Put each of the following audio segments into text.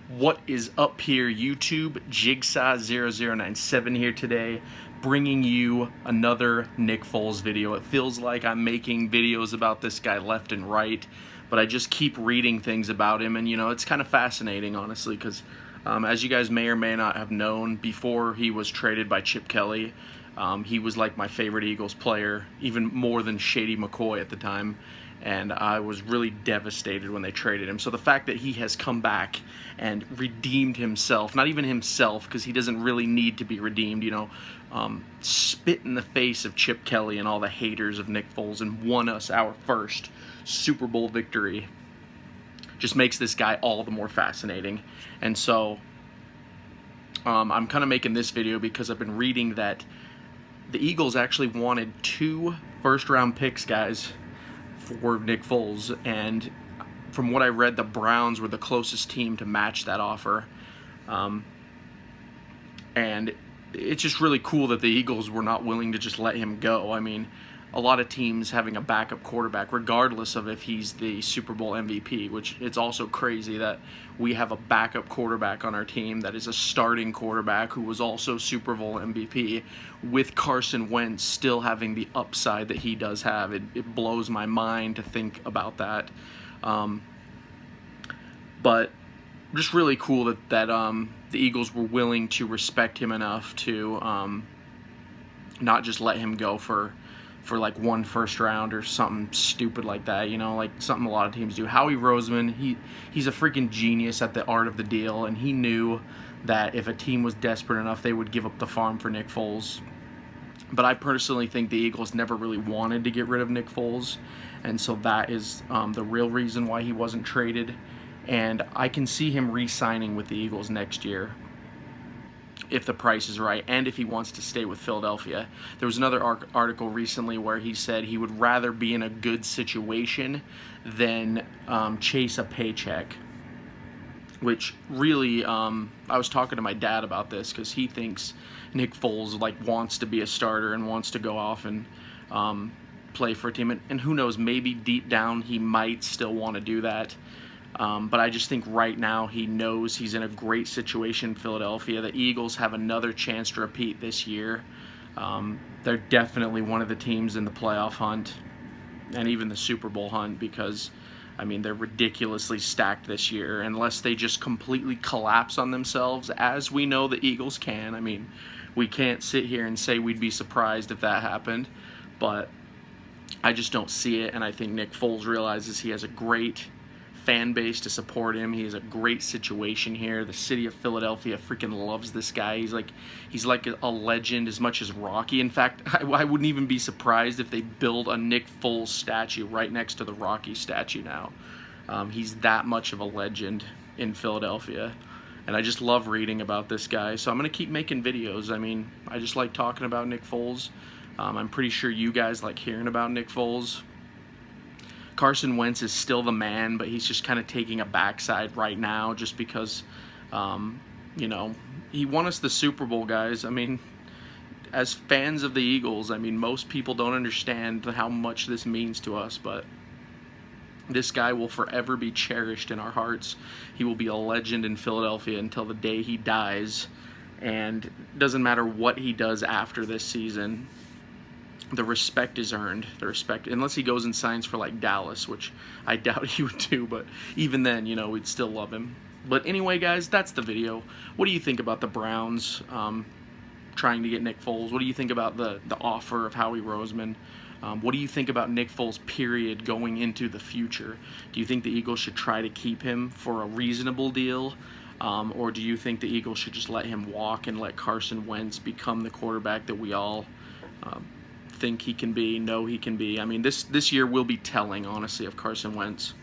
What is up here, YouTube? Jigsaw0097 here today, bringing you another Nick Foles video. It feels like I'm making videos about this guy left and right, but I just keep reading things about him, and it's kind of fascinating, honestly, because as you guys may or may not have known, before he was traded by Chip Kelly, he was like my favorite Eagles player, even more than Shady McCoy at the time. And I was really devastated when they traded him. So the fact that he has come back and redeemed himself, not even himself, because he doesn't really need to be redeemed, spit in the face of Chip Kelly and all the haters of Nick Foles and won us our first Super Bowl victory, just makes this guy all the more fascinating. And so I'm kind of making this video because I've been reading that the Eagles actually wanted 2 first-round picks, guys, for Nick Foles, and from what I read, the Browns were the closest team to match that offer. And it's just really cool that the Eagles were not willing to just let him go. I mean, a lot of teams having a backup quarterback, regardless of if he's the Super Bowl MVP, which it's also crazy that we have a backup quarterback on our team that is a starting quarterback who was also Super Bowl MVP, with Carson Wentz still having the upside that he does have. It blows my mind to think about that. But just really cool that the Eagles were willing to respect him enough to not just let him go for like 1 first round or something stupid like that, like something a lot of teams do. Howie Roseman, he's a freaking genius at the art of the deal, and he knew that if a team was desperate enough, they would give up the farm for Nick Foles. But I personally think the Eagles never really wanted to get rid of Nick Foles, and so that is the real reason why he wasn't traded. And I can see him re-signing with the Eagles next year, if the price is right, and if he wants to stay with Philadelphia. There was another article recently where he said he would rather be in a good situation than chase a paycheck, which really, I was talking to my dad about this because he thinks Nick Foles wants to be a starter and wants to go off and play for a team, and who knows, maybe deep down he might still want to do that. But I just think right now he knows he's in a great situation in Philadelphia. The Eagles have another chance to repeat this year. They're definitely one of the teams in the playoff hunt and even the Super Bowl hunt because, I mean, they're ridiculously stacked this year unless they just completely collapse on themselves, as we know the Eagles can. I mean, we can't sit here and say we'd be surprised if that happened, but I just don't see it, and I think Nick Foles realizes he has a great fan base to support him. He has a great situation here. The city of Philadelphia freaking loves this guy. He's like a legend as much as Rocky. In fact, I wouldn't even be surprised if they build a Nick Foles statue right next to the Rocky statue now. He's that much of a legend in Philadelphia, and I just love reading about this guy. So I'm going to keep making videos. I mean, I just like talking about Nick Foles. I'm pretty sure you guys like hearing about Nick Foles. Carson Wentz is still the man, but he's just kind of taking a backside right now just because, he won us the Super Bowl, guys. I mean, as fans of the Eagles, I mean, most people don't understand how much this means to us, but this guy will forever be cherished in our hearts. He will be a legend in Philadelphia until the day he dies, and it doesn't matter what he does after this season. The respect is earned. The respect, unless he goes and signs for Dallas, which I doubt he would do, but even then, we'd still love him. But anyway, guys, that's the video. What do you think about the Browns trying to get Nick Foles? What do you think about the offer of Howie Roseman? What do you think about Nick Foles, period, going into the future? Do you think the Eagles should try to keep him for a reasonable deal? Or do you think the Eagles should just let him walk and let Carson Wentz become the quarterback that we all think he can be, know he can be? I mean, this year will be telling, honestly, of Carson Wentz,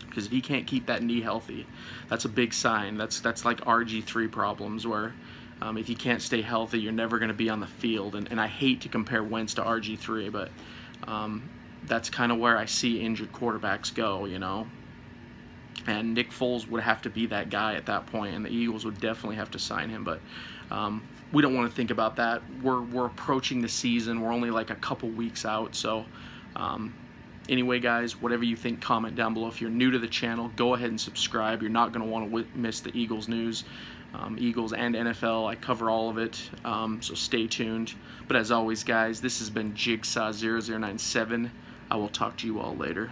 because if he can't keep that knee healthy, that's a big sign. That's like RG3 problems, where if you can't stay healthy, you're never going to be on the field. And I hate to compare Wentz to RG3, but that's kind of where I see injured quarterbacks go, and Nick Foles would have to be that guy at that point, and the Eagles would definitely have to sign him. But we don't want to think about that. We're approaching the season. We're only like a couple weeks out, so Anyway, guys, whatever you think, comment down below. If you're new to the channel, go ahead and subscribe. You're not going to want to miss the Eagles news. Eagles and NFL, I cover all of it, so stay tuned. But as always, guys, this has been Jigsaw0097. I will talk to you all later.